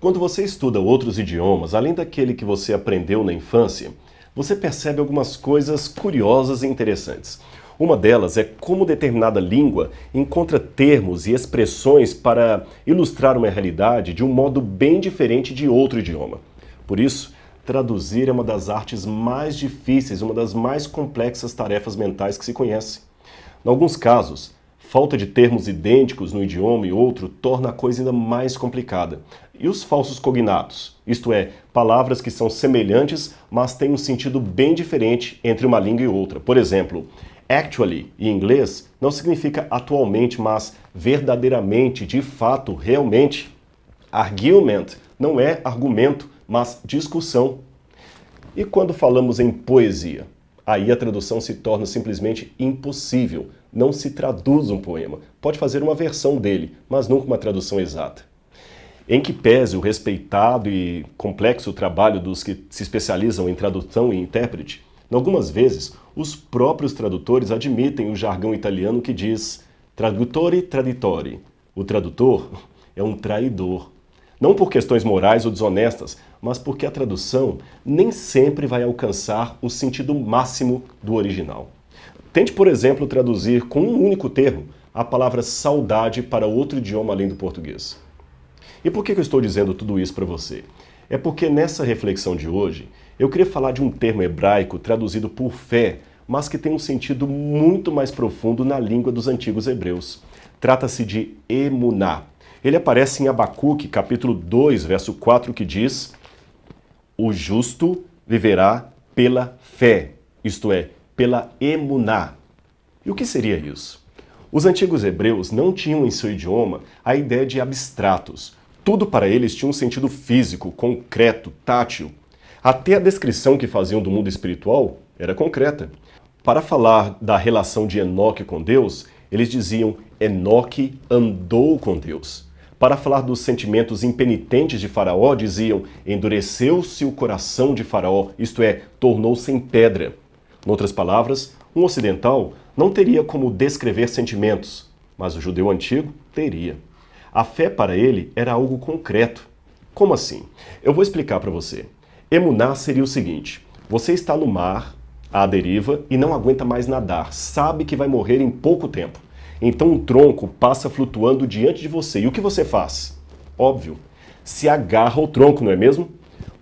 Quando você estuda outros idiomas, além daquele que você aprendeu na infância, você percebe algumas coisas curiosas e interessantes. Uma delas é como determinada língua encontra termos e expressões para ilustrar uma realidade de um modo bem diferente de outro idioma. Por isso, traduzir é uma das artes mais difíceis, uma das mais complexas tarefas mentais que se conhece. Em alguns casos, falta de termos idênticos no idioma e outro torna a coisa ainda mais complicada. E os falsos cognatos, isto é, palavras que são semelhantes, mas têm um sentido bem diferente entre uma língua e outra. Por exemplo, actually, em inglês, não significa atualmente, mas verdadeiramente, de fato, realmente. Argument não é argumento, mas discussão. E quando falamos em poesia? Aí a tradução se torna simplesmente impossível. Não se traduz um poema. Pode fazer uma versão dele, mas nunca uma tradução exata. Em que pese o respeitado e complexo trabalho dos que se especializam em tradução e intérprete, algumas vezes os próprios tradutores admitem o jargão italiano que diz traduttore traditori. O tradutor é um traidor. Não por questões morais ou desonestas, mas porque a tradução nem sempre vai alcançar o sentido máximo do original. Tente, por exemplo, traduzir com um único termo a palavra saudade para outro idioma além do português. E por que eu estou dizendo tudo isso para você? É porque nessa reflexão de hoje, eu queria falar de um termo hebraico traduzido por fé, mas que tem um sentido muito mais profundo na língua dos antigos hebreus. Trata-se de emuná. Ele aparece em Abacuque, capítulo 2, verso 4, que diz: o justo viverá pela fé, isto é, pela emuná. E o que seria isso? Os antigos hebreus não tinham em seu idioma a ideia de abstratos. Tudo para eles tinha um sentido físico, concreto, tátil. Até a descrição que faziam do mundo espiritual era concreta. Para falar da relação de Enoque com Deus, eles diziam Enoque andou com Deus. Para falar dos sentimentos impenitentes de Faraó, diziam endureceu-se o coração de Faraó, isto é, tornou-se em pedra. Em outras palavras, um ocidental não teria como descrever sentimentos, mas o judeu antigo teria. A fé para ele era algo concreto. Como assim? Eu vou explicar para você. Emuná seria o seguinte: você está no mar, à deriva, e não aguenta mais nadar, sabe que vai morrer em pouco tempo. Então um tronco passa flutuando diante de você. E o que você faz? Óbvio, se agarra ao tronco, não é mesmo?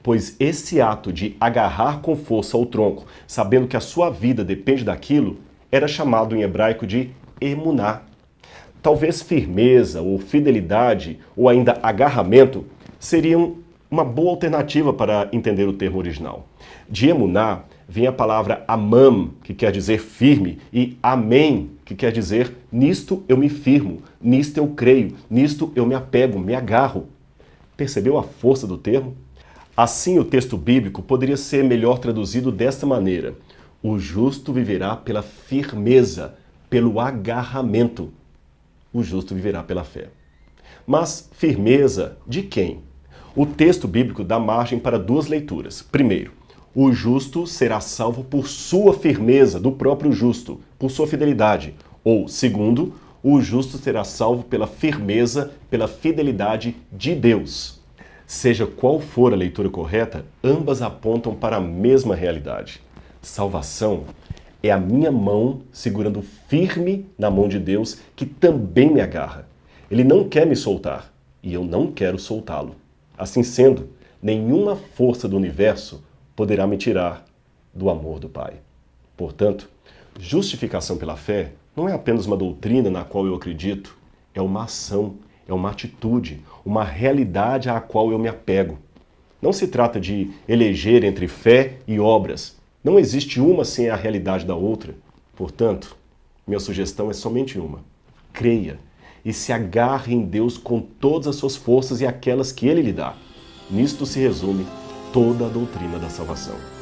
Pois esse ato de agarrar com força ao tronco, sabendo que a sua vida depende daquilo, era chamado em hebraico de emuná. Talvez firmeza, ou fidelidade, ou ainda agarramento, seriam uma boa alternativa para entender o termo original. De emuná vem a palavra amam, que quer dizer firme, e amém, que quer dizer nisto eu me firmo, nisto eu creio, nisto eu me apego, me agarro. Percebeu a força do termo? Assim, o texto bíblico poderia ser melhor traduzido desta maneira: o justo viverá pela firmeza, pelo agarramento. O justo viverá pela fé. Mas firmeza de quem? O texto bíblico dá margem para duas leituras. Primeiro, o justo será salvo por sua firmeza, do próprio justo, por sua fidelidade. Ou, segundo, o justo será salvo pela firmeza, pela fidelidade de Deus. Seja qual for a leitura correta, ambas apontam para a mesma realidade. Salvação é a minha mão segurando firme na mão de Deus, que também me agarra. Ele não quer me soltar, e eu não quero soltá-lo. Assim sendo, nenhuma força do universo poderá me tirar do amor do Pai. Portanto, justificação pela fé não é apenas uma doutrina na qual eu acredito, é uma ação, é uma atitude, uma realidade à qual eu me apego. Não se trata de eleger entre fé e obras. Não existe uma sem a realidade da outra. Portanto, minha sugestão é somente uma: creia e se agarre em Deus com todas as suas forças e aquelas que Ele lhe dá. Nisto se resume toda a doutrina da salvação.